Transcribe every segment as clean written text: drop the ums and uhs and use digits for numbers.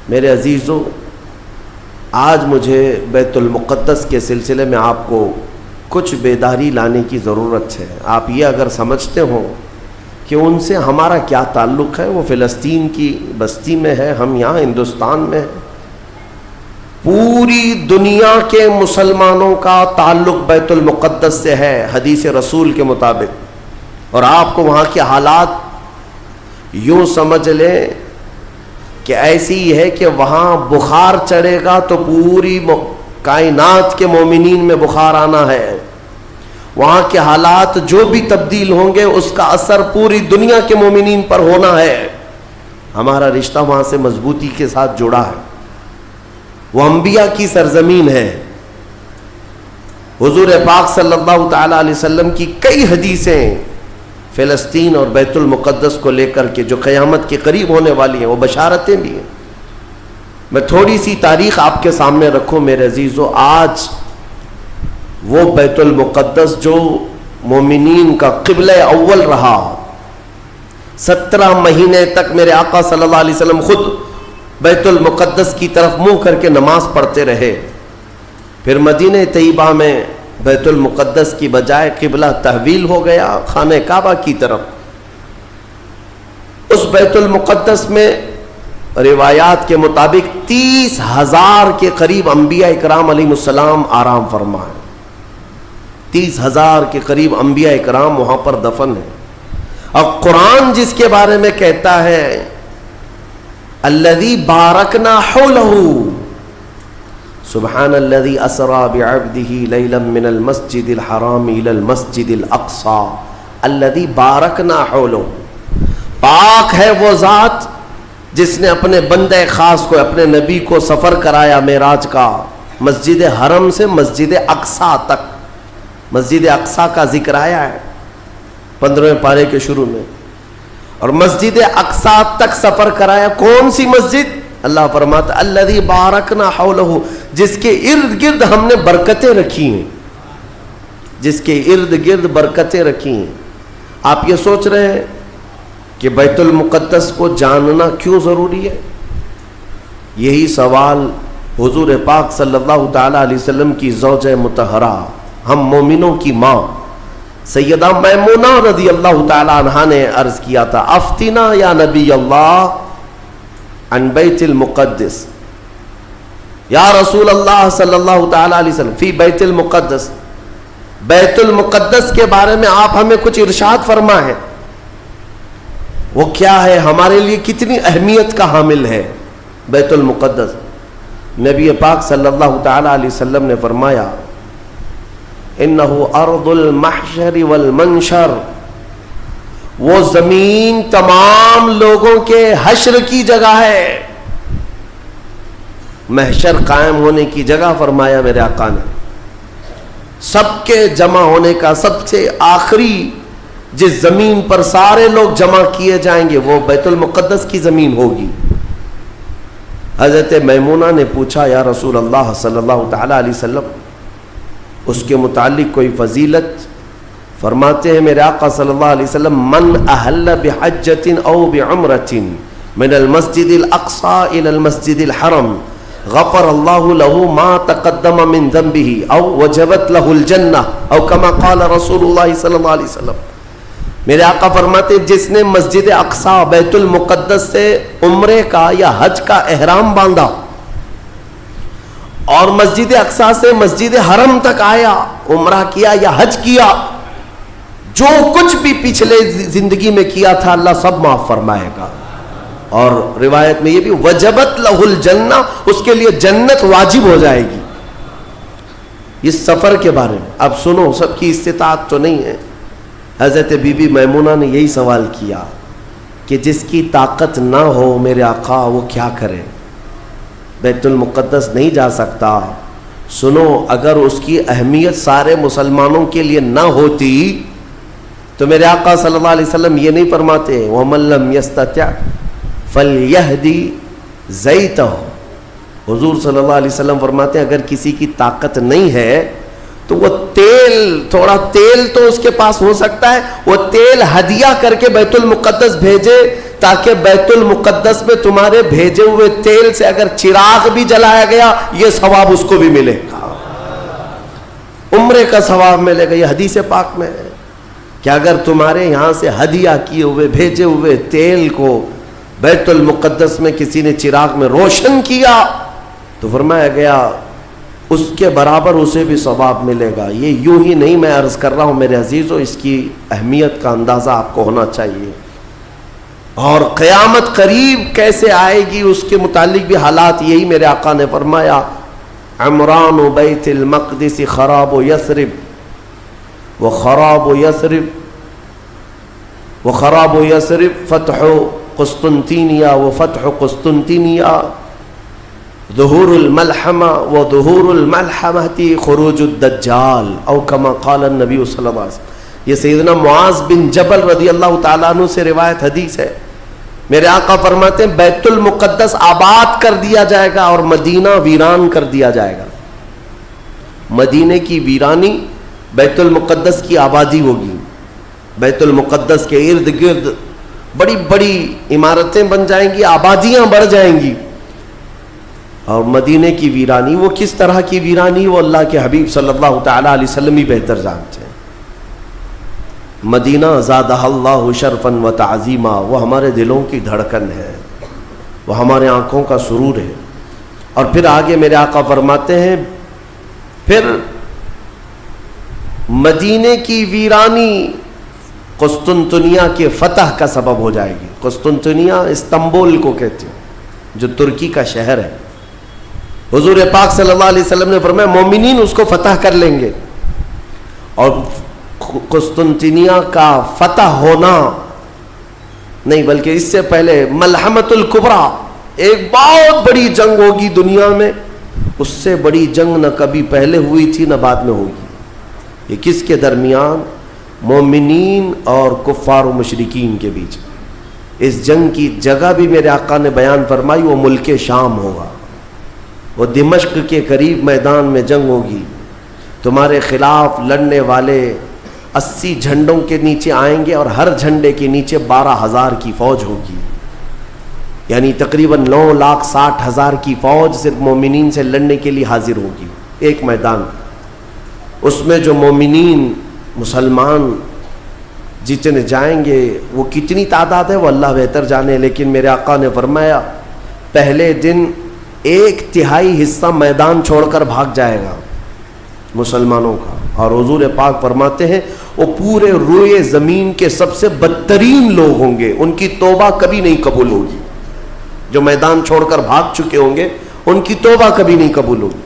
میرے عزیزوں، آج مجھے بیت المقدس کے سلسلے میں آپ کو کچھ بیداری لانے کی ضرورت ہے۔ آپ یہ اگر سمجھتے ہوں کہ ان سے ہمارا کیا تعلق ہے، وہ فلسطین کی بستی میں ہے، ہم یہاں ہندوستان میں ہیں، پوری دنیا کے مسلمانوں کا تعلق بیت المقدس سے ہے حدیث رسول کے مطابق، اور آپ کو وہاں کے حالات یوں سمجھ لیں کہ ایسی ہے کہ وہاں بخار چڑھے گا تو پوری کائنات کے مومنین میں بخار آنا ہے، وہاں کے حالات جو بھی تبدیل ہوں گے اس کا اثر پوری دنیا کے مومنین پر ہونا ہے۔ ہمارا رشتہ وہاں سے مضبوطی کے ساتھ جڑا ہے، وہ انبیاء کی سرزمین ہے۔ حضور پاک صلی اللہ تعالی علیہ وسلم کی کئی حدیثیں فلسطین اور بیت المقدس کو لے کر کے جو قیامت کے قریب ہونے والی ہیں، وہ بشارتیں بھی ہیں۔ میں تھوڑی سی تاریخ آپ کے سامنے رکھوں میرے عزیزو۔ آج وہ بیت المقدس جو مومنین کا قبلہ اول رہا، 17 مہینے تک میرے آقا صلی اللہ علیہ وسلم خود بیت المقدس کی طرف منہ کر کے نماز پڑھتے رہے، پھر مدینہ طیبہ میں بیت المقدس کی بجائے قبلہ تحویل ہو گیا خانہ کعبہ کی طرف۔ اس بیت المقدس میں روایات کے مطابق 30,000 کے قریب انبیاء اکرام علیہ السلام آرام فرما ہے۔ 30,000 کے قریب انبیاء اکرام وہاں پر دفن ہیں، اور قرآن جس کے بارے میں کہتا ہے الذی بارکنا حولہ، سبحان الذی اسری بعبدہ لیلا من المسجد الحرام الی المسجد الاقصی الذی بارکنا حولہ، پاک ہے وہ ذات جس نے اپنے بندے خاص کو، اپنے نبی کو سفر کرایا معراج کا، مسجد حرم سے مسجد اقصی تک۔ مسجد اقصی کا ذکر آیا ہے 15ویں پارے کے شروع میں، اور مسجد اقصی تک سفر کرایا۔ کون سی مسجد؟ اللہ فرماتا الذی بارکنا حولہ، جس کے ارد گرد ہم نے برکتیں رکھی ہیں، جس کے ارد گرد برکتیں رکھی ہیں۔ آپ یہ سوچ رہے ہیں کہ بیت المقدس کو جاننا کیوں ضروری ہے؟ یہی سوال حضور پاک صلی اللہ تعالی علیہ وسلم کی زوجہ مطہرہ، ہم مومنوں کی ماں سیدہ میمونہ رضی اللہ تعالی عنہا نے عرض کیا تھا، افتنا یا نبی اللہ عن بیت المقدس، یا رسول اللہ صلی اللہ تعالی علیہ وسلم فی بیت المقدس، بیت المقدس کے بارے میں آپ ہمیں کچھ ارشاد فرمائیں، وہ کیا ہے، ہمارے لیے کتنی اہمیت کا حامل ہے بیت المقدس؟ نبی پاک صلی اللہ تعالی علیہ وسلم نے فرمایا انہو ارض المحشر والمنشر، وہ زمین تمام لوگوں کے حشر کی جگہ ہے، محشر قائم ہونے کی جگہ فرمایا میرے آقا نے، سب کے جمع ہونے کا سب سے آخری جس زمین پر سارے لوگ جمع کیے جائیں گے وہ بیت المقدس کی زمین ہوگی۔ حضرت میمونہ نے پوچھا یا رسول اللہ صلی اللہ تعالی علیہ وسلم اس کے متعلق کوئی فضیلت؟ فرماتے ہیں میرے آقا صلی اللہ علیہ وسلم من احل بحجۃ او بعمرۃ من المسجد الاقصی الى المسجد الحرم غفر اللہ له ما تقدم من ذنبه او وجبت له الجنہ او کما قال رسول اللہ صلی اللہ علیہ وسلم۔ میرے آقا فرماتے ہیں جس نے مسجد اقصی بیت المقدس سے عمرے کا یا حج کا احرام باندھا اور مسجد اقصی سے مسجد حرم تک آیا، عمرہ کیا یا حج کیا، جو کچھ بھی پچھلے زندگی میں کیا تھا اللہ سب معاف فرمائے گا۔ اور روایت میں یہ بھی وجبت لہ الجنہ، اس کے لیے جنت واجب ہو جائے گی۔ اس سفر کے بارے میں اب سنو، سب کی استطاعت تو نہیں ہے۔ حضرت بی بی میمونہ نے یہی سوال کیا کہ جس کی طاقت نہ ہو میرے آقا وہ کیا کرے، بیت المقدس نہیں جا سکتا۔ سنو، اگر اس کی اہمیت سارے مسلمانوں کے لیے نہ ہوتی تو میرے آقا صلی اللہ علیہ وسلم یہ نہیں فرماتے وَمَن لَّمْ يَسْتَطِعْ فَلْيَهْدِ زَيْتَهُ۔ حضور صلی اللہ علیہ وسلم فرماتے ہیں اگر کسی کی طاقت نہیں ہے تو وہ تیل، تھوڑا تیل تو اس کے پاس ہو سکتا ہے، وہ تیل ہدیہ کر کے بیت المقدس بھیجے تاکہ بیت المقدس میں تمہارے بھیجے ہوئے تیل سے اگر چراغ بھی جلایا گیا یہ ثواب اس کو بھی ملے گا، عمرے کا ثواب ملے گا۔ یہ حدیث پاک میں ہے کہ اگر تمہارے یہاں سے ہدیہ کیے ہوئے بھیجے ہوئے تیل کو بیت المقدس میں کسی نے چراغ میں روشن کیا تو فرمایا گیا اس کے برابر اسے بھی ثواب ملے گا۔ یہ یوں ہی نہیں میں عرض کر رہا ہوں میرے عزیزو، اس کی اہمیت کا اندازہ آپ کو ہونا چاہیے، اور قیامت قریب کیسے آئے گی اس کے متعلق بھی حالات یہی میرے آقا نے فرمایا، عمران بیت المقدس خراب یثرب وخراب یثرب فتح قسطنطینیہ وفتح قسطنطینیہ ظہور الملحمہ وظہور الملحمہ خروج الدجال او کما قال النبی صلی اللہ علیہ وسلم۔ یہ سیدنا معاذ بن جبل رضی اللہ تعالیٰ عنہ سے روایت حدیث ہے، میرے آقا فرماتے ہیں بیت المقدس آباد کر دیا جائے گا اور مدینہ ویران کر دیا جائے گا۔ مدینے کی ویرانی بیت المقدس کی آبادی ہوگی، بیت المقدس کے ارد گرد بڑی بڑی عمارتیں بن جائیں گی، آبادیاں بڑھ جائیں گی، اور مدینے کی ویرانی وہ کس طرح کی ویرانی وہ اللہ کے حبیب صلی اللہ تعالیٰ علیہ وسلم ہی بہتر جانتے ہیں۔ مدینہ زادہ اللہ شرفا و تعظیما، وہ ہمارے دلوں کی دھڑکن ہے، وہ ہمارے آنکھوں کا سرور ہے۔ اور پھر آگے میرے آقا فرماتے ہیں پھر مدینے کی ویرانی قسطنطنیہ کے فتح کا سبب ہو جائے گی۔ قسطنطنیہ استنبول کو کہتے ہیں جو ترکی کا شہر ہے۔ حضور پاک صلی اللہ علیہ وسلم نے فرمایا مومنین اس کو فتح کر لیں گے، اور قسطنطنیہ کا فتح ہونا نہیں بلکہ اس سے پہلے ملحمۃ الکبریٰ، ایک بہت بڑی جنگ ہوگی دنیا میں، اس سے بڑی جنگ نہ کبھی پہلے ہوئی تھی نہ بعد میں ہوگی۔ یہ کس کے درمیان؟ مومنین اور کفار و مشرکین کے بیچ۔ اس جنگ کی جگہ بھی میرے آقا نے بیان فرمائی، وہ ملک شام ہوگا، وہ دمشق کے قریب میدان میں جنگ ہوگی۔ تمہارے خلاف لڑنے والے 80 جھنڈوں کے نیچے آئیں گے اور ہر جھنڈے کے نیچے 12,000 کی فوج ہوگی، یعنی تقریباً 9,60,000 کی فوج صرف مومنین سے لڑنے کے لیے حاضر ہوگی ایک میدان۔ اس میں جو مومنین مسلمان جتنے جائیں گے وہ کتنی تعداد ہے وہ اللہ بہتر جانے، لیکن میرے آقا نے فرمایا پہلے دن 1/3 حصہ میدان چھوڑ کر بھاگ جائے گا مسلمانوں کا، اور حضور پاک فرماتے ہیں وہ پورے روئے زمین کے سب سے بدترین لوگ ہوں گے، ان کی توبہ کبھی نہیں قبول ہوگی۔ جو میدان چھوڑ کر بھاگ چکے ہوں گے ان کی توبہ کبھی نہیں قبول ہوگی۔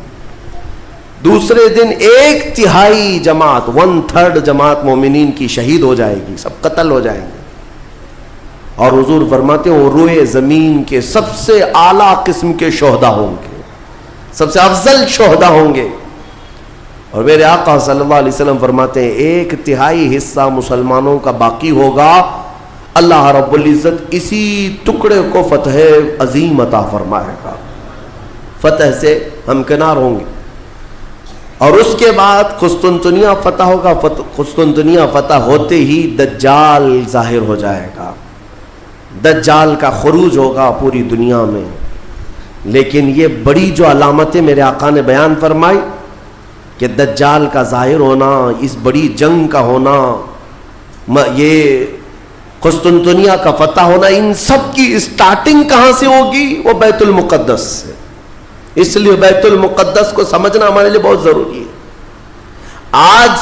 دوسرے دن 1/3 جماعت 1/3 جماعت مومنین کی شہید ہو جائے گی، سب قتل ہو جائیں گے، اور حضور فرماتے ہیں وہ روئے زمین کے سب سے اعلیٰ قسم کے شہداء ہوں گے، سب سے افضل شہداء ہوں گے۔ اور میرے آقا صلی اللہ علیہ وسلم فرماتے ہیں 1/3 حصہ مسلمانوں کا باقی ہوگا، اللہ رب العزت اسی ٹکڑے کو فتح عظیم عطا فرمائے گا، فتح سے ہمکنار ہوں گے۔ اور اس کے بعد قسطنطنیہ فتح ہوگا، قسطنطنیہ فتح ہوتے ہی دجال ظاہر ہو جائے گا، دجال کا خروج ہوگا پوری دنیا میں۔ لیکن یہ بڑی جو علامتیں میرے آقا نے بیان فرمائی کہ دجال کا ظاہر ہونا، اس بڑی جنگ کا ہونا، یہ قسطنطنیہ کا فتح ہونا، ان سب کی اسٹارٹنگ کہاں سے ہوگی؟ وہ بیت المقدس سے۔ اس لیے بیت المقدس کو سمجھنا ہمارے لیے بہت ضروری ہے۔ آج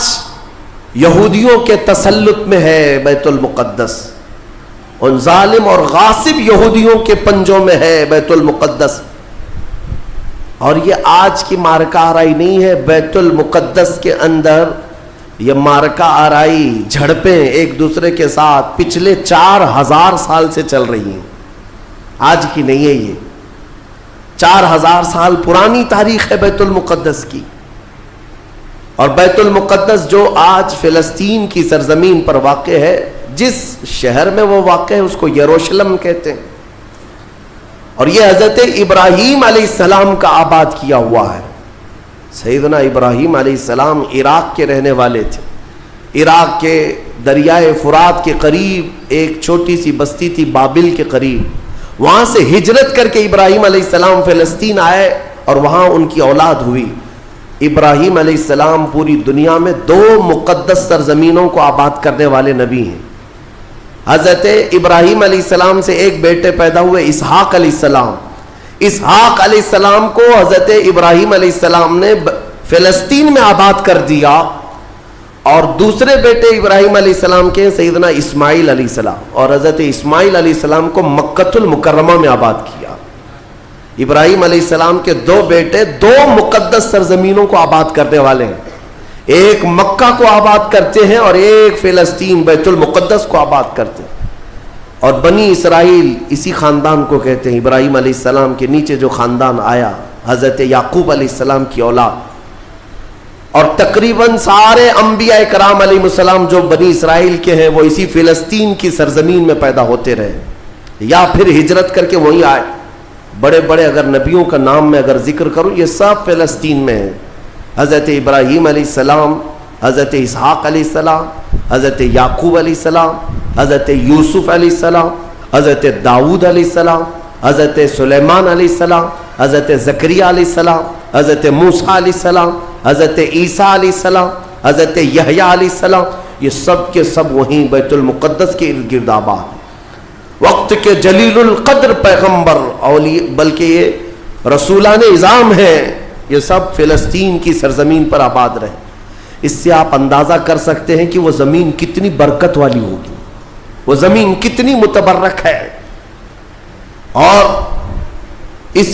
یہودیوں کے تسلط میں ہے بیت المقدس، ان ظالم اور غاصب یہودیوں کے پنجوں میں ہے بیت المقدس، اور یہ آج کی مارکہ آرائی نہیں ہے۔ بیت المقدس کے اندر یہ مارکہ آرائی، جھڑپیں ایک دوسرے کے ساتھ پچھلے 4000 سال سے چل رہی ہیں، آج کی نہیں ہے، یہ 4000 سال پرانی تاریخ ہے بیت المقدس کی۔ اور بیت المقدس جو آج فلسطین کی سرزمین پر واقع ہے، جس شہر میں وہ واقع ہے اس کو یروشلم کہتے ہیں، اور یہ حضرت ابراہیم علیہ السلام کا آباد کیا ہوا ہے۔ سیدنا ابراہیم علیہ السلام عراق کے رہنے والے تھے، عراق کے دریائے فرات کے قریب ایک چھوٹی سی بستی تھی بابل کے قریب، وہاں سے ہجرت کر کے ابراہیم علیہ السلام فلسطین آئے اور وہاں ان کی اولاد ہوئی۔ ابراہیم علیہ السلام پوری دنیا میں 2 مقدس سرزمینوں کو آباد کرنے والے نبی ہیں۔ حضرت ابراہیم علیہ السلام سے ایک بیٹے پیدا ہوئے اسحاق علیہ السلام۔ اسحاق علیہ السلام کو حضرت ابراہیم علیہ السلام نے فلسطین میں آباد کر دیا، اور دوسرے بیٹے ابراہیم علیہ السلام کے سیدنا اسماعیل علیہ السلام، اور حضرت اسماعیل علیہ السلام کو مکۃ المکرمہ میں آباد کیا۔ ابراہیم علیہ السلام کے 2 بیٹے 2 مقدس سرزمینوں کو آباد کرنے والے ہیں، ایک مکہ کو آباد کرتے ہیں اور ایک فلسطین بیت المقدس کو آباد کرتے ہیں۔ اور بنی اسرائیل اسی خاندان کو کہتے ہیں۔ ابراہیم علیہ السلام کے نیچے جو خاندان آیا، حضرت یعقوب علیہ السلام کی اولاد، اور تقریباً سارے انبیاء کرام علیہ السلام جو بنی اسرائیل کے ہیں وہ اسی فلسطین کی سرزمین میں پیدا ہوتے رہے یا پھر ہجرت کر کے وہیں آئے۔ بڑے بڑے اگر نبیوں کا نام میں اگر ذکر کروں، یہ سب فلسطین میں ہیں۔ حضرت ابراہیم علیہ السلام، حضرت اسحاق علیہ السلام، حضرت یعقوب علیہ السلام، حضرت یوسف علیہ السلام، حضرت داؤد علیہ السلام، حضرت سلیمان علیہ السلام، حضرت زکریہ علیہ السلام، حضرت موسیٰ علیہ السلام، حضرت عیسیٰ علیہ السلام، حضرت یحییٰ علیہ السلام، یہ سب کے سب وہیں بیت المقدس کے ارد گرد آباد، وقت کے جلیل القدر پیغمبر بلکہ یہ رسولان اعظام ہیں، یہ سب فلسطین کی سرزمین پر آباد رہے۔ اس سے آپ اندازہ کر سکتے ہیں کہ وہ زمین کتنی برکت والی ہوگی، وہ زمین کتنی متبرک ہے۔ اور اس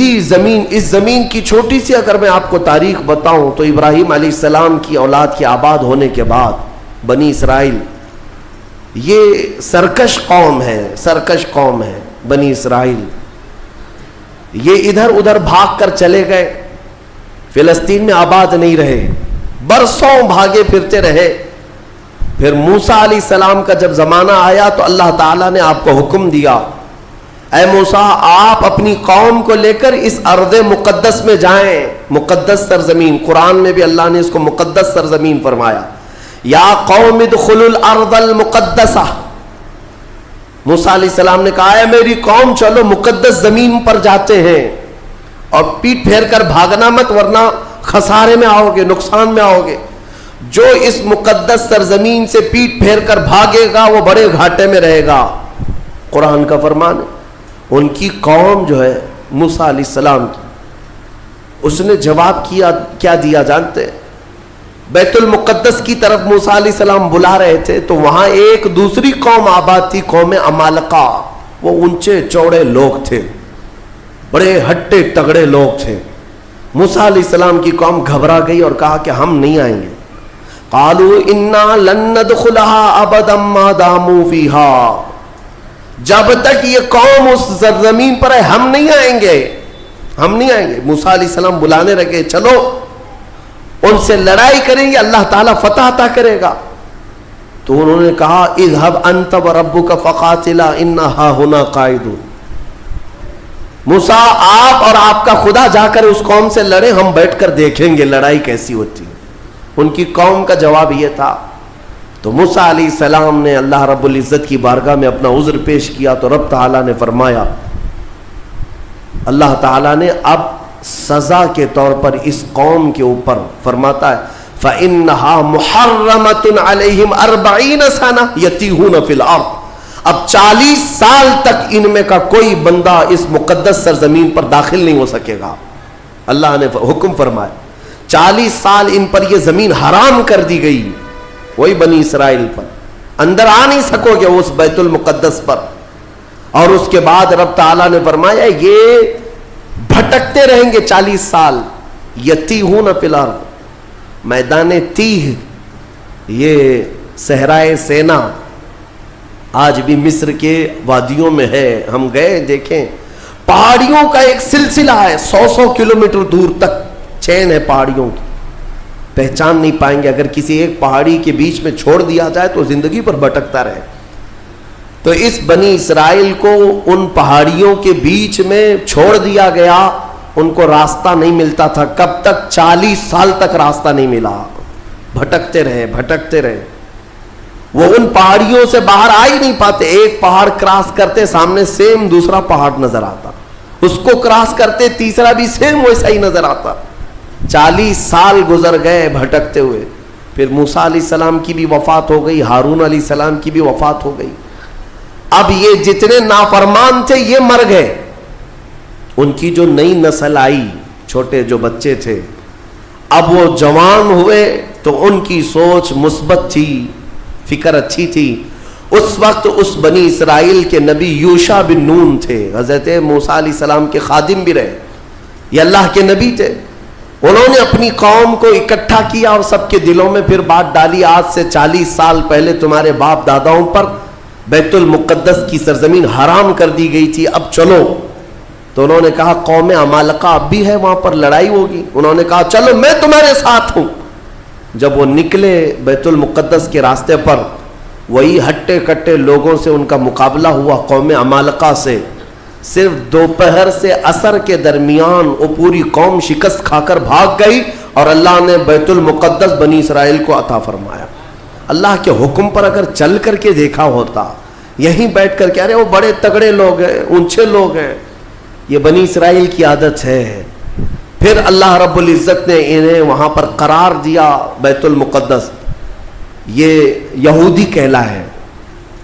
زمین کی چھوٹی سی اگر میں آپ کو تاریخ بتاؤں تو ابراہیم علیہ السلام کی اولاد کے آباد ہونے کے بعد بنی اسرائیل یہ سرکش قوم ہے بنی اسرائیل، یہ ادھر ادھر بھاگ کر چلے گئے، فلسطین میں آباد نہیں رہے، برسوں بھاگے پھرتے رہے۔ پھر موسیٰ علیہ السلام کا جب زمانہ آیا تو اللہ تعالیٰ نے آپ کو حکم دیا، اے موسیٰ آپ اپنی قوم کو لے کر اس ارض مقدس میں جائیں، مقدس سرزمین، قرآن میں بھی اللہ نے اس کو مقدس سرزمین فرمایا، یا قوم ادخلوا الارض المقدسہ۔ موسیٰ علیہ السلام نے کہا ہے میری قوم چلو مقدس زمین پر جاتے ہیں، اور پیٹ پھیر کر بھاگنا مت ورنہ خسارے میں آؤ گے، نقصان میں آؤ گے۔ جو اس مقدس سرزمین سے پیٹ پھیر کر بھاگے گا وہ بڑے گھاٹے میں رہے گا، قرآن کا فرمان ہے۔ ان کی قوم جو ہے موسیٰ علیہ السلام کی، اس نے جواب کیا دیا جانتے ہیں؟ بیت المقدس کی طرف موسیٰ علیہ السلام بلا رہے تھے تو وہاں ایک دوسری قوم آباد تھی، قوم عمالقہ۔ وہ اونچے چوڑے لوگ تھے، بڑے ہٹے تگڑے لوگ تھے۔ موسیٰ علیہ السلام کی قوم گھبرا گئی اور کہا کہ ہم نہیں آئیں گے۔ قالوا انا لن ندخلها ابدا ما داموا فيها، جب تک یہ قوم اس زمین پر ہے ہم نہیں آئیں گے، ہم نہیں آئیں گے۔ موسیٰ علیہ السلام بلانے لگے، چلو ان سے لڑائی کریں گے، اللہ تعالیٰ فتح عطا کرے گا۔ تو انہوں نے کہا اذهب انت وربك فقاتلا انا هاهنا قاعدون، موسیٰ آپ اور آپ کا خدا جا کر اس قوم سے لڑے، ہم بیٹھ کر دیکھیں گے لڑائی کیسی ہوتی ہے۔ ان کی قوم کا جواب یہ تھا۔ تو موسیٰ علیہ السلام نے اللہ رب العزت کی بارگاہ میں اپنا عذر پیش کیا تو رب تعالیٰ نے فرمایا، اللہ تعالیٰ نے اب سزا کے طور پر اس قوم کے اوپر فرماتا ہے فَإِنَّهَا مُحَرَّمَةٌ عَلَيْهِمْ 40 سَنَةً يَتِيهُونَ فِي الْأَرْضِ، اب 40 سال تک ان میں کا کوئی بندہ اس مقدس سرزمین پر داخل نہیں ہو سکے گا۔ اللہ نے حکم فرمایا 40 سال ان پر یہ زمین حرام کر دی گئی، وہی بنی اسرائیل پر اندر آ نہیں سکو گے اس بیت المقدس پر۔ اور اس کے بعد رب تعالیٰ نے فرمایا یہ بھٹکتے رہیں گے 40 سال، یتیہون فی الارض، میدان تیہ، یہ صحرائے سینا آج بھی مصر کے وادیوں میں ہے، ہم گئے دیکھیں، پہاڑیوں کا ایک سلسلہ ہے، 100 کلومیٹر دور تک چین ہے پہاڑیوں کی، پہچان نہیں پائیں گے، اگر کسی ایک پہاڑی کے بیچ میں چھوڑ دیا جائے تو زندگی پر بھٹکتا رہے۔ تو اس بنی اسرائیل کو ان پہاڑیوں کے بیچ میں چھوڑ دیا گیا، ان کو راستہ نہیں ملتا تھا، کب تک 40 سال تک راستہ نہیں ملا، بھٹکتے رہے۔ وہ ان پہاڑیوں سے باہر آ ہی نہیں پاتے. ایک پہاڑ کراس کرتے سامنے سیم دوسرا پہاڑ نظر آتا, اس کو کراس کرتے تیسرا بھی سیم ویسا ہی نظر آتا. 40 سال گزر گئے بھٹکتے ہوئے. پھر موسیٰ علیہ السلام کی بھی وفات ہو گئی, ہارون علیہ السلام کی بھی وفات ہو گئی. اب یہ جتنے نافرمان تھے یہ مر گئے. ان کی جو نئی نسل آئی, چھوٹے جو بچے تھے, اب وہ جوان ہوئے تو ان کی سوچ مثبت تھی, فکر اچھی تھی. اس وقت اس بنی اسرائیل کے نبی یوشع بن نون تھے, حضرت موسیٰ علیہ السلام کے خادم بھی رہے, یہ اللہ کے نبی تھے. انہوں نے اپنی قوم کو اکٹھا کیا اور سب کے دلوں میں پھر بات ڈالی, آج سے 40 سال پہلے تمہارے باپ داداؤں پر بیت المقدس کی سرزمین حرام کر دی گئی تھی, اب چلو. تو انہوں نے کہا قوم عمالقہ اب بھی ہے, وہاں پر لڑائی ہوگی. انہوں نے کہا چلو میں تمہارے ساتھ ہوں. جب وہ نکلے بیت المقدس کے راستے پر, وہی ہٹے کٹے لوگوں سے ان کا مقابلہ ہوا, قوم عمالقہ سے. صرف دوپہر سے عصر کے درمیان وہ پوری قوم شکست کھا کر بھاگ گئی اور اللہ نے بیت المقدس بنی اسرائیل کو عطا فرمایا. اللہ کے حکم پر اگر چل کر کے دیکھا ہوتا, یہیں بیٹھ کر کے ارے وہ بڑے تگڑے لوگ ہیں, اونچے لوگ ہیں, یہ بنی اسرائیل کی عادت ہے. پھر اللہ رب العزت نے انہیں وہاں پر قرار دیا. بیت المقدس یہ یہودی کہلا ہے.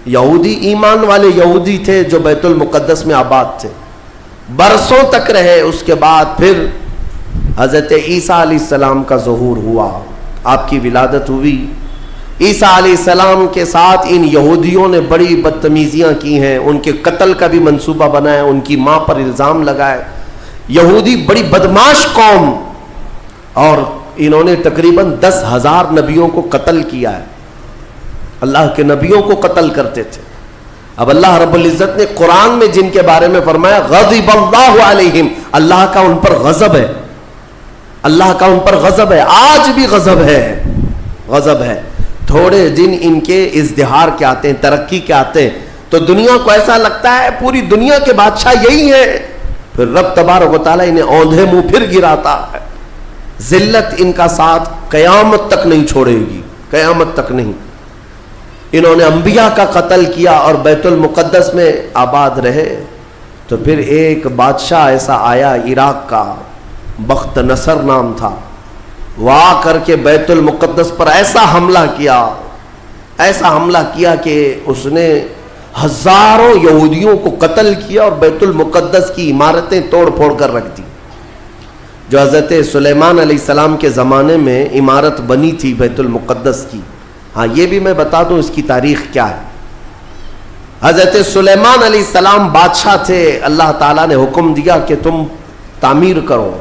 یہودی ایمان والے یہودی تھے جو بیت المقدس میں آباد تھے, برسوں تک رہے. اس کے بعد پھر حضرت عیسیٰ علیہ السلام کا ظہور ہوا, آپ کی ولادت ہوئی. عیسیٰ علیہ السلام کے ساتھ ان یہودیوں نے بڑی بدتمیزیاں کی ہیں, ان کے قتل کا بھی منصوبہ بنایا, ان کی ماں پر الزام لگائے. یہودی بڑی بدماش قوم, اور انہوں نے تقریباً 10,000 نبیوں کو قتل کیا ہے. اللہ کے نبیوں کو قتل کرتے تھے. اب اللہ رب العزت نے قرآن میں جن کے بارے میں فرمایا غضب اللہ علیہم, اللہ کا ان پر غضب ہے, اللہ کا ان پر غضب ہے, آج بھی غضب ہے, غضب ہے. تھوڑے دن ان کے ازدہار کے آتے ہیں, ترقی کے آتے ہیں, تو دنیا کو ایسا لگتا ہے پوری دنیا کے بادشاہ یہی ہے. پھر رب تبارک و تعالیٰ انہیں اوندھے منہ پھر گراتا ہے. ذلت ان کا ساتھ قیامت تک نہیں چھوڑے گی, قیامت تک نہیں. انہوں نے انبیاء کا قتل کیا اور بیت المقدس میں آباد رہے. تو پھر ایک بادشاہ ایسا آیا عراق کا, بخت نصر نام تھا, وہ آ کر کے بیت المقدس پر ایسا حملہ کیا, ایسا حملہ کیا کہ اس نے ہزاروں یہودیوں کو قتل کیا اور بیت المقدس کی عمارتیں توڑ پھوڑ کر رکھ دی. جو حضرت سلیمان علیہ السلام کے زمانے میں عمارت بنی تھی بیت المقدس کی. ہاں یہ بھی میں بتا دوں اس کی تاریخ کیا ہے. حضرت سلیمان علیہ السلام بادشاہ تھے, اللہ تعالیٰ نے حکم دیا کہ تم تعمیر کرو.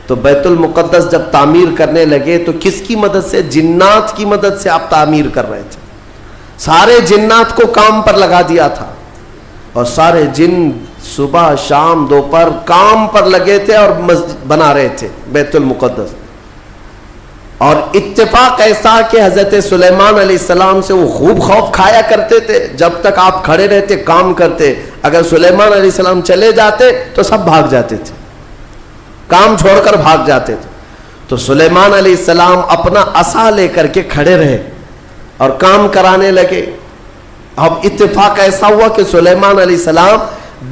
تو بیت المقدس جب تعمیر کرنے لگے تو کس کی مدد سے؟ جنات کی مدد سے آپ تعمیر کر رہے تھے. سارے جنات کو کام پر لگا دیا تھا, اور سارے جن صبح شام دوپہر کام پر لگے تھے اور مسجد بنا رہے تھے بیت المقدس. اور اتفاق ایسا کہ حضرت سلیمان علیہ السلام سے وہ خوب خوف کھایا کرتے تھے. جب تک آپ کھڑے رہتے کام کرتے, اگر سلیمان علیہ السلام چلے جاتے تو سب بھاگ جاتے تھے, کام چھوڑ کر بھاگ جاتے تھے. تو سلیمان علیہ السلام اپنا عصا لے کر کے کھڑے رہے اور کام کرانے لگے. اب اتفاق ایسا ہوا کہ سلیمان علیہ السلام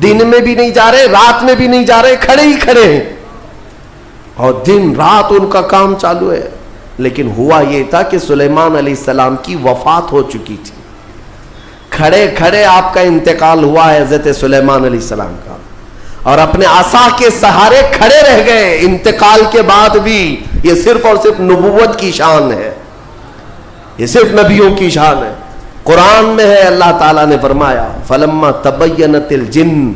دن میں بھی نہیں جا رہے, رات میں بھی نہیں جا رہے, کھڑے ہی کھڑے ہیں, اور دن رات ان کا کام چالو ہے. لیکن ہوا یہ تھا کہ سلیمان علیہ السلام کی وفات ہو چکی تھی. کھڑے کھڑے آپ کا انتقال ہوا ہے حضرت سلیمان علیہ السلام کا, اور اپنے عصا کے سہارے کھڑے رہ گئے انتقال کے بعد بھی. یہ صرف اور صرف نبوت کی شان ہے, یہ صرف نبیوں کی شان ہے. قرآن میں ہے, اللہ تعالیٰ نے فرمایا فلما تبینت الجن,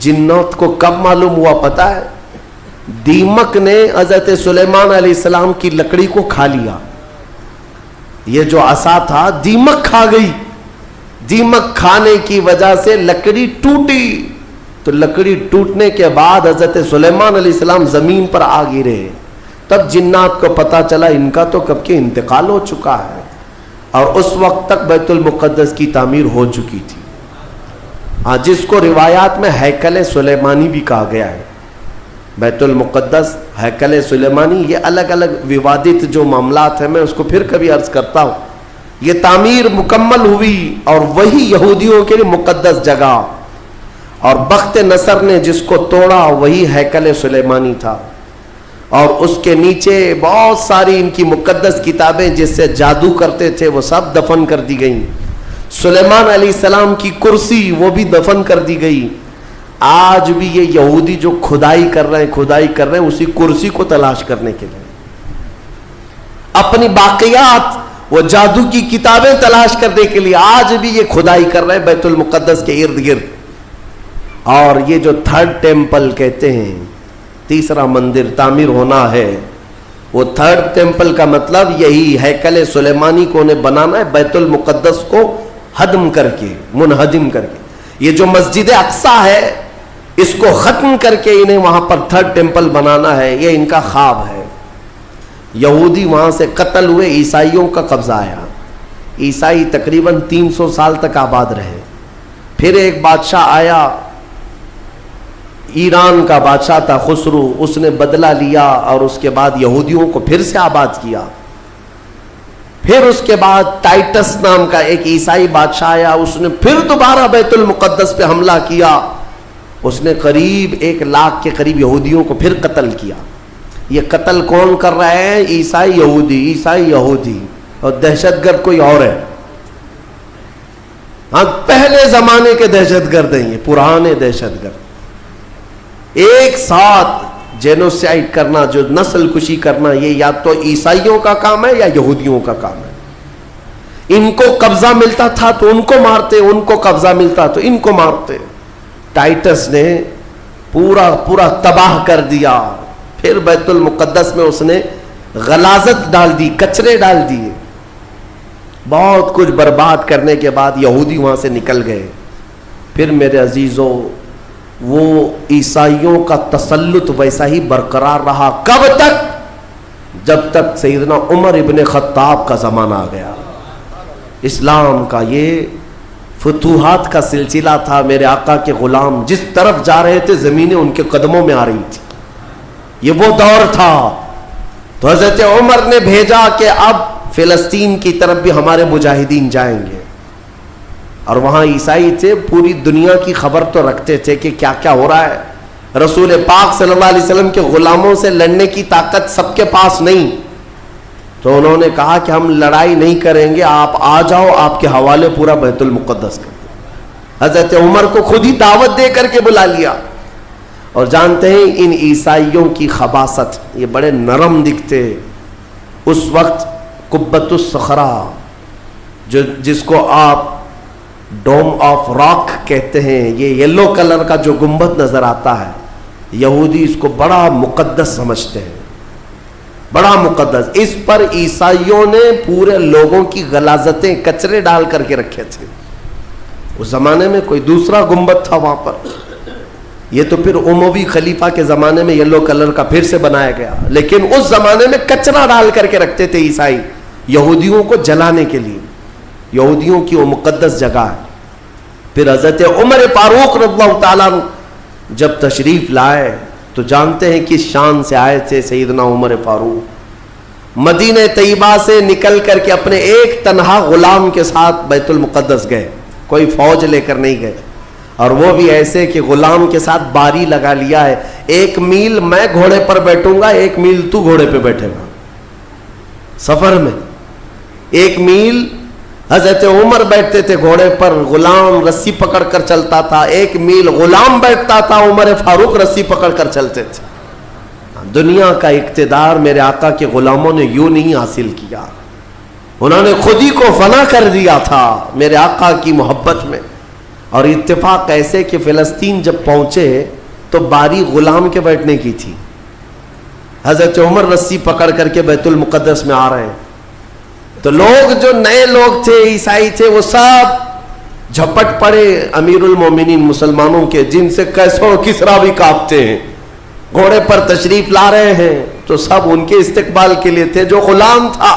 جنات کو کب معلوم ہوا پتا ہے؟ دیمک نے حضرت سلیمان علیہ السلام کی لکڑی کو کھا لیا. یہ جو عصا تھا دیمک کھا گئی. دیمک کھانے کی وجہ سے لکڑی ٹوٹی. تو لکڑی ٹوٹنے کے بعد حضرت سلیمان علیہ السلام زمین پر آ گرے. تب جنات کو پتا چلا ان کا تو کب کے انتقال ہو چکا ہے, اور اس وقت تک بیت المقدس کی تعمیر ہو چکی تھی. ہاں, جس کو روایات میں ہیکل سلیمانی بھی کہا گیا ہے. بیت المقدس, ہیکل سلیمانی, یہ الگ الگ ووادت جو معاملات ہیں, میں اس کو پھر کبھی عرض کرتا ہوں. یہ تعمیر مکمل ہوئی اور وہی یہودیوں کے لیے مقدس جگہ، اور بخت نصر نے جس کو توڑا وہی ہیکل سلیمانی تھا، اور اس کے نیچے بہت ساری ان کی مقدس کتابیں جس سے جادو کرتے تھے وہ سب دفن کر دی گئیں۔ سلیمان علیہ السلام کی کرسی وہ بھی دفن کر دی گئی۔ آج بھی یہ یہودی جو کھدائی کر رہے ہیں اسی کرسی کو تلاش کرنے کے لیے، اپنی باقیات وہ جادو کی کتابیں تلاش کرنے کے لیے آج بھی یہ کھدائی کر رہے ہیں بیت المقدس کے ارد گرد۔ اور یہ جو تھرڈ ٹیمپل کہتے ہیں، تیسرا مندر تعمیر ہونا ہے، وہ تھرڈ ٹیمپل کا مطلب یہی ہیکل سلیمانی کو انہیں بنانا ہے، بیت المقدس کو ہدم کر کے، منہدم کر کے۔ یہ جو مسجد اقصی ہے اس کو ختم کر کے انہیں وہاں پر تھرڈ ٹیمپل بنانا ہے، یہ ان کا خواب ہے۔ یہودی وہاں سے قتل ہوئے، عیسائیوں کا قبضہ آیا، عیسائی تقریباً 300 سال تک آباد رہے۔ پھر ایک بادشاہ آیا، ایران کا بادشاہ تھا خسرو، اس نے بدلہ لیا اور اس کے بعد یہودیوں کو پھر سے آباد کیا۔ پھر اس کے بعد ٹائٹس نام کا ایک عیسائی بادشاہ آیا، اس نے پھر دوبارہ بیت المقدس پہ حملہ کیا، اس نے قریب 1 لاکھ کے قریب یہودیوں کو پھر قتل کیا۔ یہ قتل کون کر رہا ہے؟ عیسائی یہودی، اور دہشت گرد کوئی اور ہے۔ ہاں، پہلے زمانے کے دہشت گرد ہیں، یہ پرانے دہشت گرد۔ ایک ساتھ جینوسائیڈ کرنا، جو نسل کشی کرنا، یہ یا تو عیسائیوں کا کام ہے یا یہودیوں کا کام ہے۔ ان کو قبضہ ملتا تھا تو ان کو مارتے، ان کو قبضہ ملتا تو ان کو مارتے۔ ٹائٹس نے پورا تباہ کر دیا۔ پھر بیت المقدس میں اس نے غلاظت ڈال دی، کچرے ڈال دیے، بہت کچھ برباد کرنے کے بعد یہودی وہاں سے نکل گئے۔ پھر میرے عزیزو، وہ عیسائیوں کا تسلط ویسا ہی برقرار رہا۔ کب تک؟ جب تک سیدنا عمر ابن خطاب کا زمانہ آ گیا۔ اسلام کا یہ فتوحات کا سلسلہ تھا۔ میرے آقا کے غلام جس طرف جا رہے تھے زمینیں ان کے قدموں میں آ رہی تھی، یہ وہ دور تھا۔ تو حضرت عمر نے بھیجا کہ اب فلسطین کی طرف بھی ہمارے مجاہدین جائیں گے، اور وہاں عیسائی تھے، پوری دنیا کی خبر تو رکھتے تھے کہ کیا کیا ہو رہا ہے۔ رسول پاک صلی اللہ علیہ وسلم کے غلاموں سے لڑنے کی طاقت سب کے پاس نہیں، تو انہوں نے کہا کہ ہم لڑائی نہیں کریں گے، آپ آ جاؤ، آپ کے حوالے پورا بیت المقدس کر دیں۔ حضرت عمر کو خود ہی دعوت دے کر کے بلا لیا۔ اور جانتے ہیں ان عیسائیوں کی خباثت، یہ بڑے نرم دکھتے۔ اس وقت قبۃ الصخرہ، جس کو آپ ڈوم آف راک کہتے ہیں، یہ یلو کلر کا جو گنبد نظر آتا ہے، یہودی اس کو بڑا مقدس سمجھتے ہیں، بڑا مقدس۔ اس پر عیسائیوں نے پورے لوگوں کی غلاظتیں، کچرے ڈال کر کے رکھے تھے۔ اس زمانے میں کوئی دوسرا گنبد تھا وہاں پر، یہ تو پھر اموی خلیفہ کے زمانے میں یلو کلر کا پھر سے بنایا گیا، لیکن اس زمانے میں کچرا ڈال کر کے رکھتے تھے عیسائی، یہودیوں کو جلانے کے لیے۔ یہودیوں کی وہ مقدس جگہ ہے۔ پھر حضرت عمر فاروق رضی اللہ تعالیٰ جب تشریف لائے تو جانتے ہیں کس شان سے آئے تھے سیدنا عمر فاروق۔ مدینہ طیبہ سے نکل کر کے اپنے ایک تنہا غلام کے ساتھ بیت المقدس گئے، کوئی فوج لے کر نہیں گئے، اور وہ بھی ایسے کہ غلام کے ساتھ باری لگا لیا ہے، 1 میل میں گھوڑے پر بیٹھوں گا، 1 میل تو گھوڑے پہ بیٹھے گا۔ سفر میں 1 میل حضرت عمر بیٹھتے تھے گھوڑے پر، غلام رسی پکڑ کر چلتا تھا، 1 میل غلام بیٹھتا تھا، عمر فاروق رسی پکڑ کر چلتے تھے۔ دنیا کا اقتدار میرے آقا کے غلاموں نے یوں نہیں حاصل کیا، انہوں نے خود ہی کو فنا کر دیا تھا میرے آقا کی محبت میں۔ اور اتفاق ایسے کہ فلسطین جب پہنچے تو باری غلام کے بیٹھنے کی تھی، حضرت عمر رسی پکڑ کر کے بیت المقدس میں آ رہے ہیں، تو لوگ جو نئے لوگ تھے، عیسائی تھے، وہ سب جھپٹ پڑے امیر المومنین مسلمانوں کے، جن سے کیسر و کسریٰ بھی کانپتے ہیں، گھوڑے پر تشریف لا رہے ہیں، تو سب ان کے استقبال کے لیے تھے۔ جو غلام تھا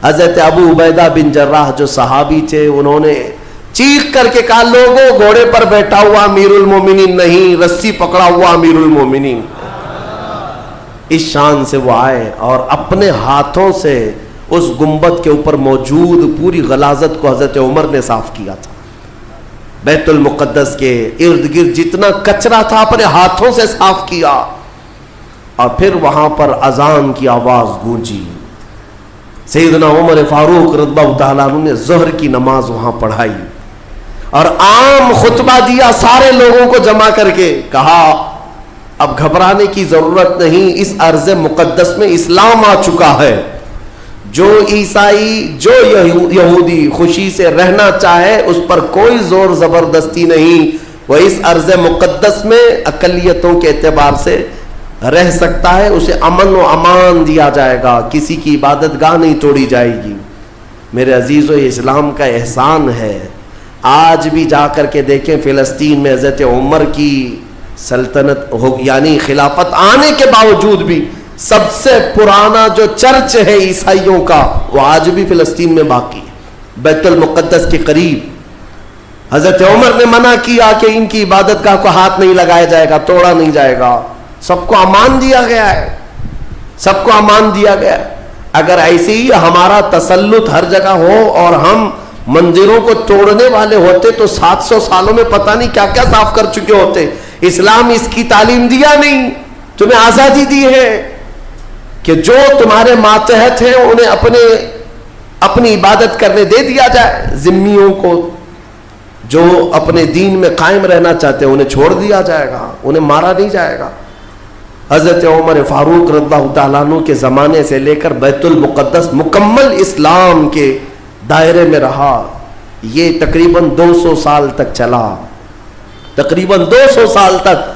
حضرت ابو عبیدہ بن جراح جو صحابی تھے، انہوں نے چیخ کر کے کہا، لوگوں گھوڑے پر بیٹھا ہوا امیر المومنین نہیں، رسی پکڑا ہوا امیر المومنین۔ اس شان سے وہ آئے اور اپنے ہاتھوں سے اس گنبد کے اوپر موجود پوری غلاظت کو حضرت عمر نے صاف کیا تھا. بیت المقدس کے ارد گرد جتنا کچرا تھا اپنے ہاتھوں سے صاف کیا, اور پھر وہاں پر اذان کی آواز گونجی. سیدنا عمر فاروق رضی اللہ تعالیٰ عنہ نے ظہر کی نماز وہاں پڑھائی اور عام خطبہ دیا سارے لوگوں کو جمع کر کے. کہا اب گھبرانے کی ضرورت نہیں, اس ارض مقدس میں اسلام آ چکا ہے. جو عیسائی جو یہودی خوشی سے رہنا چاہے اس پر کوئی زور زبردستی نہیں, وہ اس ارض مقدس میں اقلیتوں کے اعتبار سے رہ سکتا ہے, اسے امن و امان دیا جائے گا, کسی کی عبادت گاہ نہیں توڑی جائے گی. میرے عزیزو, یہ اسلام کا احسان ہے. آج بھی جا کر کے دیکھیں فلسطین میں حضرت عمر کی سلطنت یعنی خلافت آنے کے باوجود بھی سب سے پرانا جو چرچ ہے عیسائیوں کا وہ آج بھی فلسطین میں باقی ہے, بیت المقدس کے قریب. حضرت عمر نے منع کیا کہ ان کی عبادت گاہ کو ہاتھ نہیں لگایا جائے گا, توڑا نہیں جائے گا. سب کو امان دیا گیا ہے, سب کو امان دیا گیا ہے. اگر ایسے ہی ہمارا تسلط ہر جگہ ہو اور ہم مندروں کو توڑنے والے ہوتے تو 700 سالوں میں پتہ نہیں کیا کیا صاف کر چکے ہوتے. اسلام اس کی تعلیم دیا نہیں, تمہیں آزادی دی ہے کہ جو تمہارے ماتحت ہیں انہیں اپنی عبادت کرنے دے دیا جائے. ذمیوں کو جو اپنے دین میں قائم رہنا چاہتے ہیں انہیں چھوڑ دیا جائے گا, انہیں مارا نہیں جائے گا. حضرت عمر فاروق رضی اللہ تعالیٰ عنہ کے زمانے سے لے کر بیت المقدس مکمل اسلام کے دائرے میں رہا. یہ تقریباً 200 سال تک چلا, تقریباً 200 سال تک.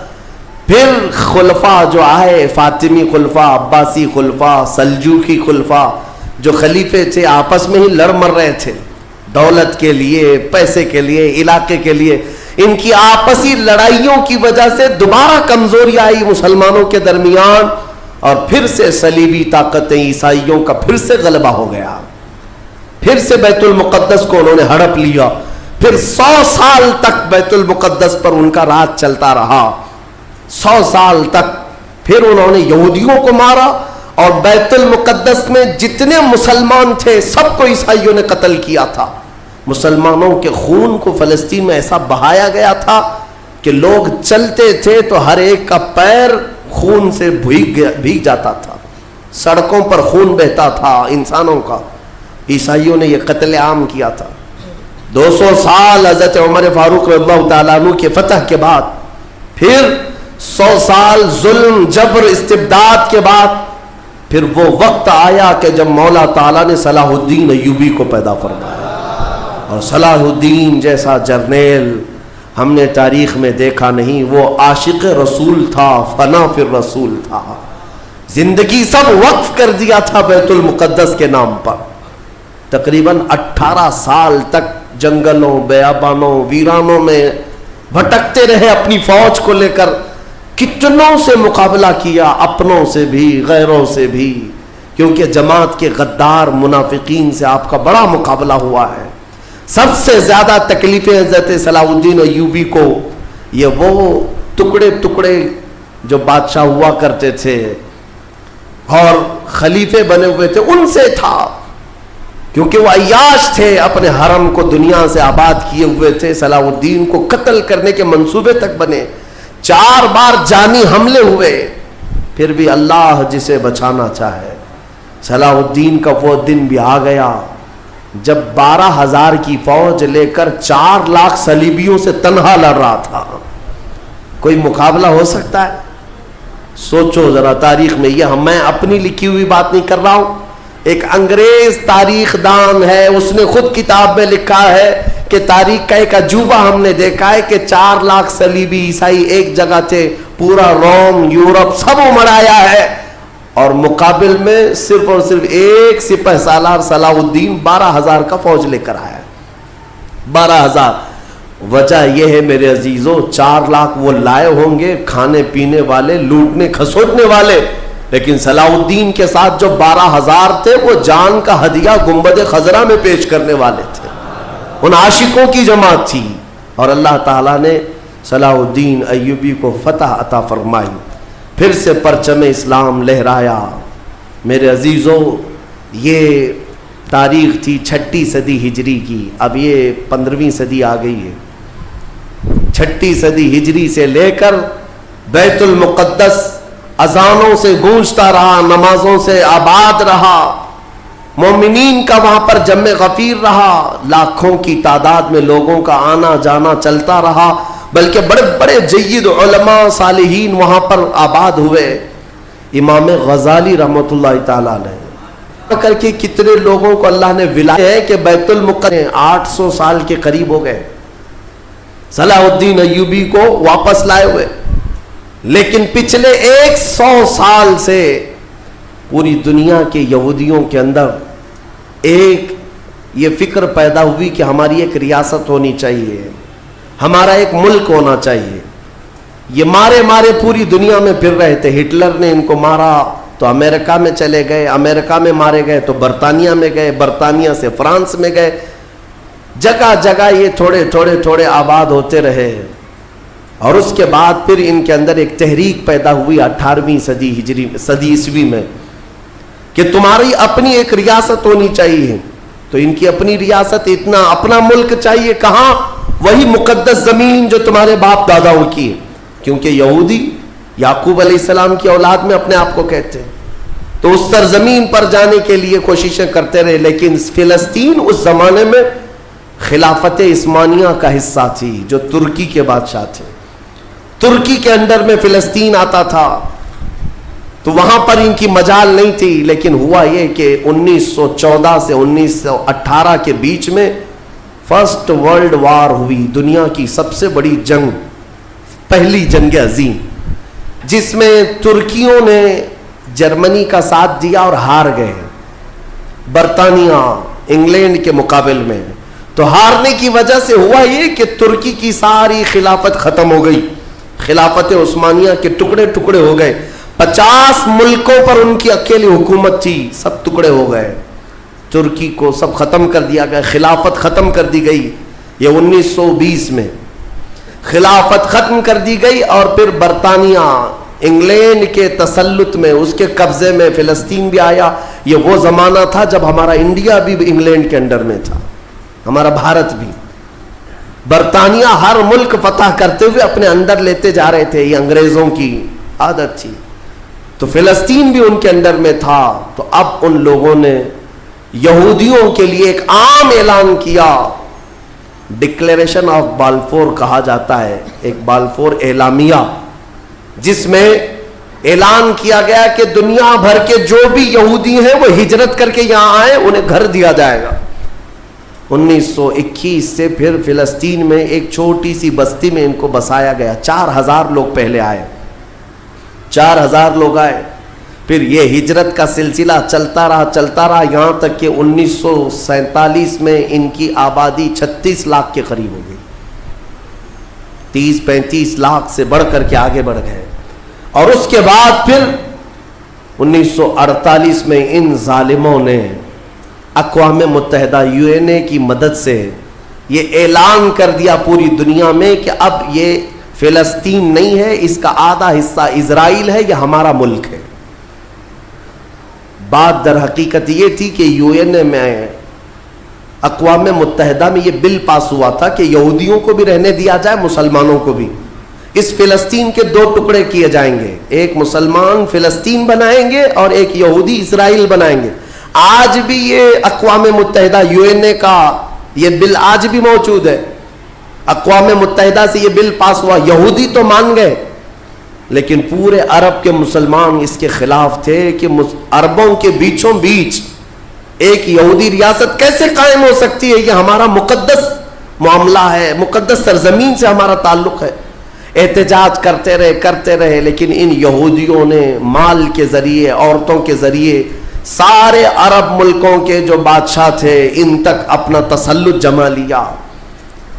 پھر خلفاء جو آئے, فاطمی خلفاء, عباسی خلفاء, سلجوقی خلفاء, جو خلیفے تھے آپس میں ہی لڑ مر رہے تھے دولت کے لیے, پیسے کے لیے, علاقے کے لیے. ان کی آپسی لڑائیوں کی وجہ سے دوبارہ کمزوری آئی مسلمانوں کے درمیان, اور پھر سے صلیبی طاقتیں عیسائیوں کا پھر سے غلبہ ہو گیا. پھر سے بیت المقدس کو انہوں نے ہڑپ لیا. پھر 100 سال تک بیت المقدس پر ان کا راج چلتا رہا, 100 سال تک. پھر انہوں نے یہودیوں کو مارا اور بیت المقدس میں جتنے مسلمان تھے سب کو عیسائیوں نے قتل کیا تھا. مسلمانوں کے خون کو فلسطین میں ایسا بہایا گیا تھا کہ لوگ چلتے تھے تو ہر ایک کا پیر خون سے بھیگ جاتا تھا, سڑکوں پر خون بہتا تھا انسانوں کا. عیسائیوں نے یہ قتل عام کیا تھا. 200 سال حضرت عمر فاروق رضی اللہ تعالیٰ عنہ کے فتح کے بعد, پھر 100 سال ظلم جبر استبداد کے بعد, پھر وہ وقت آیا کہ جب مولا تعالیٰ نے صلاح الدین ایوبی کو پیدا فرمایا. اور صلاح الدین جیسا جرنیل ہم نے تاریخ میں دیکھا نہیں. وہ عاشق رسول تھا, فنا فی الرسول تھا, زندگی سب وقف کر دیا تھا بیت المقدس کے نام پر. تقریباً 18 سال تک جنگلوں, بیابانوں, ویرانوں میں بھٹکتے رہے اپنی فوج کو لے کر. کتنوں سے مقابلہ کیا, اپنوں سے بھی غیروں سے بھی, کیونکہ جماعت کے غدار منافقین سے آپ کا بڑا مقابلہ ہوا ہے. سب سے زیادہ تکلیفیں حضرت صلاح الدین ایوبی کو یہ وہ ٹکڑے ٹکڑے جو بادشاہ ہوا کرتے تھے اور خلیفے بنے ہوئے تھے ان سے تھا, کیونکہ وہ عیاش تھے, اپنے حرم کو دنیا سے آباد کیے ہوئے تھے. صلاح الدین کو قتل کرنے کے منصوبے تک بنے, 4 بار جانی حملے ہوئے, پھر بھی اللہ جسے بچانا چاہے. صلاح الدین کا وہ دن بھی آ گیا جب 12,000 کی فوج لے کر 4 لاکھ صلیبیوں سے تنہا لڑ رہا تھا. کوئی مقابلہ ہو سکتا ہے؟ سوچو ذرا تاریخ میں. یہ میں اپنی لکھی ہوئی بات نہیں کر رہا ہوں, ایک انگریز تاریخ دان ہے, اس نے خود کتاب میں لکھا ہے کہ تاریخ کا ایک عجوبہ ہم نے دیکھا ہے کہ 4 لاکھ صلیبی عیسائی ایک جگہ تھے, پورا روم, یورپ سب مڑایا ہے, اور مقابل میں صرف اور صرف ایک سپہ سالار صلاح الدین 12,000 کا فوج لے کر آیا. 12,000. وجہ یہ ہے میرے عزیزوں, 4 لاکھ وہ لائے ہوں گے کھانے پینے والے, لوٹنے کھسوٹنے والے, لیکن صلاح الدین کے ساتھ جو 12,000 تھے وہ جان کا ہدیہ گنبد خضرا میں پیش کرنے والے تھے. ان عاشقوں کی جماعت تھی, اور اللہ تعالیٰ نے صلاح الدین ایوبی کو فتح عطا فرمائی. پھر سے پرچم اسلام لہرایا. میرے عزیزوں, یہ تاریخ تھی 6 صدی ہجری کی، اب یہ 15ویں صدی آ گئی ہے۔ 6 صدی ہجری سے لے کر بیت المقدس اذانوں سے گونجتا رہا، نمازوں سے آباد رہا، مومنین کا وہاں پر جمع غفیر رہا، لاکھوں کی تعداد میں لوگوں کا آنا جانا چلتا رہا، بلکہ بڑے بڑے جید علماء صالحین وہاں پر آباد ہوئے۔ امام غزالی رحمۃ اللہ تعالیٰ علیہ کر کے کتنے لوگوں کو اللہ نے ولایت ہے کہ بیت المقدس 800 سال کے قریب ہو گئے صلاح الدین ایوبی کو واپس لائے ہوئے، لیکن پچھلے 100 سال سے پوری دنیا کے یہودیوں کے اندر ایک یہ فکر پیدا ہوئی کہ ہماری ایک ریاست ہونی چاہیے، ہمارا ایک ملک ہونا چاہیے۔ یہ مارے پوری دنیا میں پھر رہے تھے، ہٹلر نے ان کو مارا تو امریکہ میں چلے گئے، امریکہ میں مارے گئے تو برطانیہ میں گئے، برطانیہ سے فرانس میں گئے، جگہ جگہ یہ تھوڑے آباد ہوتے رہے۔ اور اس کے بعد پھر ان کے اندر ایک تحریک پیدا ہوئی 18ویں صدی عیسوی میں کہ تمہاری اپنی ایک ریاست ہونی چاہیے۔ تو ان کی اپنی ریاست، اتنا اپنا ملک چاہیے، کہاں؟ وہی مقدس زمین جو تمہارے باپ داداؤں کی ہے، کیونکہ یہودی یعقوب علیہ السلام کی اولاد میں اپنے آپ کو کہتے ہیں، تو اس سرزمین پر جانے کے لیے کوششیں کرتے رہے۔ لیکن فلسطین اس زمانے میں خلافت عثمانیہ کا حصہ تھی، جو ترکی کے بادشاہ تھے، ترکی کے انڈر میں فلسطین آتا تھا، تو وہاں پر ان کی مجال نہیں تھی۔ لیکن ہوا یہ کہ 1914 سے 1918 کے بیچ میں فرسٹ ورلڈ وار ہوئی، دنیا کی سب سے بڑی جنگ، پہلی جنگ عظیم، جس میں ترکیوں نے جرمنی کا ساتھ دیا اور ہار گئے برطانیہ انگلینڈ کے مقابل میں۔ تو ہارنے کی وجہ سے ہوا یہ کہ ترکی کی ساری خلافت ختم ہو گئی، خلافت عثمانیہ کے ٹکڑے ٹکڑے ہو گئے، 50 ملکوں پر ان کی اکیلی حکومت تھی، سب ٹکڑے ہو گئے، ترکی کو سب ختم کر دیا گیا، خلافت ختم کر دی گئی۔ یہ 1920 میں خلافت ختم کر دی گئی، اور پھر برطانیہ انگلینڈ کے تسلط میں، اس کے قبضے میں فلسطین بھی آیا۔ یہ وہ زمانہ تھا جب ہمارا انڈیا بھی انگلینڈ کے انڈر میں تھا، ہمارا بھارت بھی۔ برطانیہ ہر ملک فتح کرتے ہوئے اپنے اندر لیتے جا رہے تھے، یہ انگریزوں کی عادت تھی۔ تو فلسطین بھی ان کے اندر میں تھا۔ تو اب ان لوگوں نے یہودیوں کے لیے ایک عام اعلان کیا، ڈکلیریشن آف بالفور کہا جاتا ہے، ایک بالفور اعلامیہ، جس میں اعلان کیا گیا کہ دنیا بھر کے جو بھی یہودی ہیں وہ ہجرت کر کے یہاں آئیں، انہیں گھر دیا جائے گا۔ 1921 سے پھر فلسطین میں ایک چھوٹی سی بستی میں ان کو بسایا گیا، 4000 لوگ پہلے آئے، 4000 لوگ آئے، پھر یہ ہجرت کا سلسلہ چلتا رہا یہاں تک کہ 1947 میں ان کی آبادی 36 لاکھ کے قریب ہو گئی، 30-35 لاکھ سے بڑھ کر کے آگے بڑھ گئے۔ اور اس کے بعد پھر 1948 میں ان ظالموں نے اقوام متحدہ UN کی مدد سے یہ اعلان کر دیا پوری دنیا میں کہ اب یہ فلسطین نہیں ہے، اس کا آدھا حصہ اسرائیل ہے، یہ ہمارا ملک ہے۔ بات در حقیقت یہ تھی کہ UN میں، اقوام متحدہ میں یہ بل پاس ہوا تھا کہ یہودیوں کو بھی رہنے دیا جائے، مسلمانوں کو بھی۔ اس فلسطین کے 2 ٹکڑے کیے جائیں گے، ایک مسلمان فلسطین بنائیں گے اور ایک یہودی اسرائیل بنائیں گے۔ آج بھی یہ اقوام متحدہ UN کا یہ بل آج بھی موجود ہے، اقوام متحدہ سے یہ بل پاس ہوا۔ یہودی تو مان گئے، لیکن پورے عرب کے مسلمان اس کے خلاف تھے کہ عربوں کے بیچوں بیچ ایک یہودی ریاست کیسے قائم ہو سکتی ہے، یہ ہمارا مقدس معاملہ ہے، مقدس سرزمین سے ہمارا تعلق ہے۔ احتجاج کرتے رہے، لیکن ان یہودیوں نے مال کے ذریعے، عورتوں کے ذریعے سارے عرب ملکوں کے جو بادشاہ تھے ان تک اپنا تسلط جما لیا۔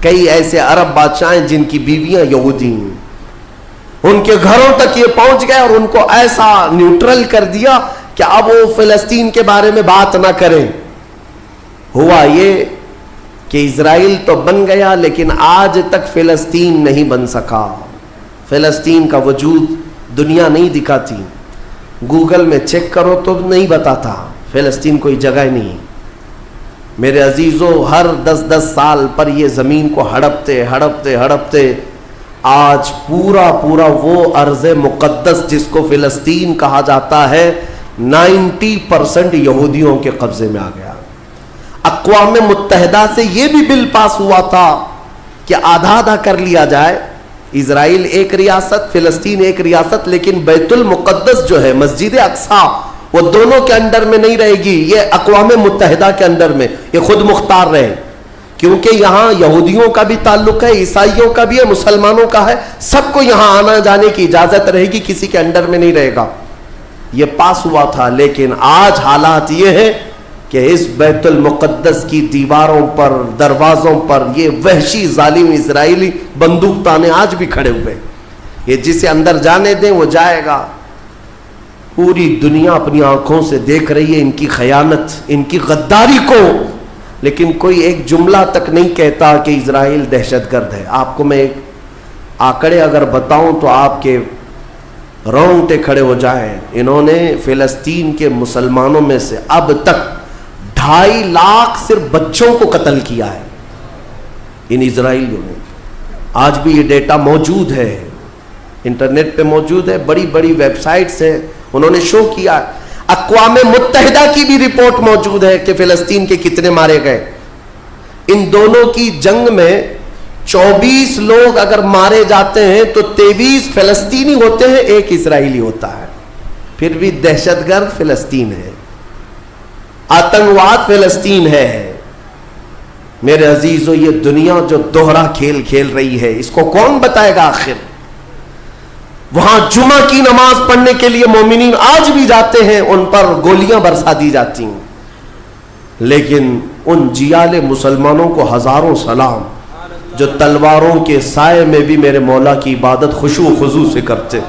کئی ایسے عرب بادشاہ ہیں جن کی بیویاں یہودی ہیں، ان کے گھروں تک یہ پہنچ گئے اور ان کو ایسا نیوٹرل کر دیا کہ اب وہ فلسطین کے بارے میں بات نہ کریں۔ ہوا یہ کہ اسرائیل تو بن گیا، لیکن آج تک فلسطین نہیں بن سکا۔ فلسطین کا وجود دنیا نہیں دکھاتی، گوگل میں چیک کرو تو نہیں بتاتا، فلسطین کوئی جگہ نہیں۔ میرے عزیزوں ہر 10 سال پر یہ زمین کو ہڑپتے ہڑپتے ہڑپتے آج پورا وہ ارض مقدس جس کو فلسطین کہا جاتا ہے 90% یہودیوں کے قبضے میں آ گیا. اقوام متحدہ سے یہ بھی بل پاس ہوا تھا کہ آدھا آدھا کر لیا جائے، اسرائیل ایک ریاست، فلسطین ایک ریاست، لیکن بیت المقدس جو ہے مسجد اقصی وہ دونوں کے انڈر میں نہیں رہے گی، یہ اقوام متحدہ کے انڈر میں، یہ خود مختار رہے، کیونکہ یہاں یہودیوں کا بھی تعلق ہے، عیسائیوں کا بھی ہے، مسلمانوں کا ہے، سب کو یہاں آنا جانے کی اجازت رہے گی، کسی کے انڈر میں نہیں رہے گا. یہ پاس ہوا تھا، لیکن آج حالات یہ ہے کہ اس بیت المقدس کی دیواروں پر، دروازوں پر یہ وحشی ظالم اسرائیلی بندوق تانے آج بھی کھڑے ہوئے. یہ جسے اندر جانے دیں وہ جائے گا. پوری دنیا اپنی آنکھوں سے دیکھ رہی ہے ان کی خیانت، ان کی غداری کو، لیکن کوئی ایک جملہ تک نہیں کہتا کہ اسرائیل دہشت گرد ہے. آپ کو میں ایک آنکڑے اگر بتاؤں تو آپ کے رونگٹے کھڑے ہو جائیں. انہوں نے فلسطین کے مسلمانوں میں سے اب تک 2.5 لاکھ صرف بچوں کو قتل کیا ہے ان اسرائیلیوں نے. آج بھی یہ ڈیٹا موجود ہے، انٹرنیٹ پہ موجود ہے، بڑی بڑی ویب سائٹس ہیں، انہوں نے شو کیا. اقوام متحدہ کی بھی رپورٹ موجود ہے کہ فلسطین کے کتنے مارے گئے. ان دونوں کی جنگ میں 24 لوگ اگر مارے جاتے ہیں تو 23 فلسطینی ہوتے ہیں، 1 اسرائیلی ہوتا ہے. پھر بھی دہشت گرد فلسطین ہے، آتنکواد فلسطین ہے. میرے عزیزو یہ دنیا جو دوہرا کھیل کھیل رہی ہے اس کو کون بتائے گا آخر؟ وہاں جمعہ کی نماز پڑھنے کے لیے مومنین آج بھی جاتے ہیں، ان پر گولیاں برسا دی جاتی ہیں، لیکن ان جیال مسلمانوں کو ہزاروں سلام جو تلواروں کے سائے میں بھی میرے مولا کی عبادت خشوع و خضوع سے کرتے.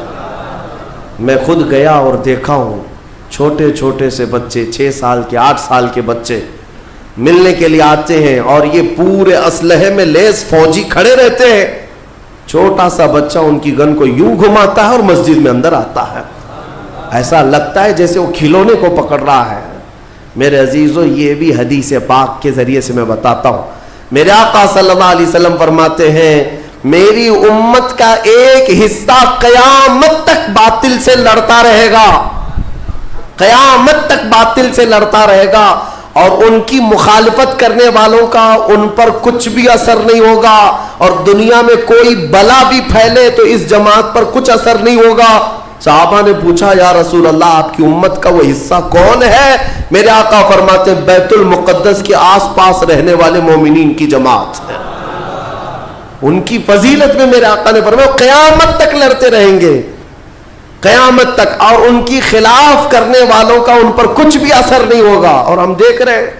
میں خود گیا اور دیکھا ہوں، چھوٹے چھوٹے سے بچے، 6 سال کے 8 سال کے بچے ملنے کے لیے آتے ہیں اور یہ پورے اسلحے میں لیس فوجی کھڑے رہتے ہیں. چھوٹا سا بچہ ان کی گن کو یوں گھماتا ہے اور مسجد میں اندر آتا ہے، ایسا لگتا ہے جیسے وہ کھلونے کو پکڑ رہا ہے. میرے عزیزو یہ بھی حدیث پاک کے ذریعے سے میں بتاتا ہوں. میرے آقا صلی اللہ علیہ وسلم فرماتے ہیں میری امت کا ایک حصہ قیامت تک باطل سے لڑتا رہے گا، قیامت تک باطل سے لڑتا رہے گا، اور ان کی مخالفت کرنے والوں کا ان پر کچھ بھی اثر نہیں ہوگا، اور دنیا میں کوئی بلا بھی پھیلے تو اس جماعت پر کچھ اثر نہیں ہوگا. صحابہ نے پوچھا یا رسول اللہ آپ کی امت کا وہ حصہ کون ہے؟ میرے آقا فرماتے بیت المقدس کے آس پاس رہنے والے مومنین کی جماعت ہے. ان کی فضیلت میں میرے آقا نے فرمایا قیامت تک لڑتے رہیں گے، قیامت تک، اور ان کی خلاف کرنے والوں کا ان پر کچھ بھی اثر نہیں ہوگا. اور ہم دیکھ رہے ہیں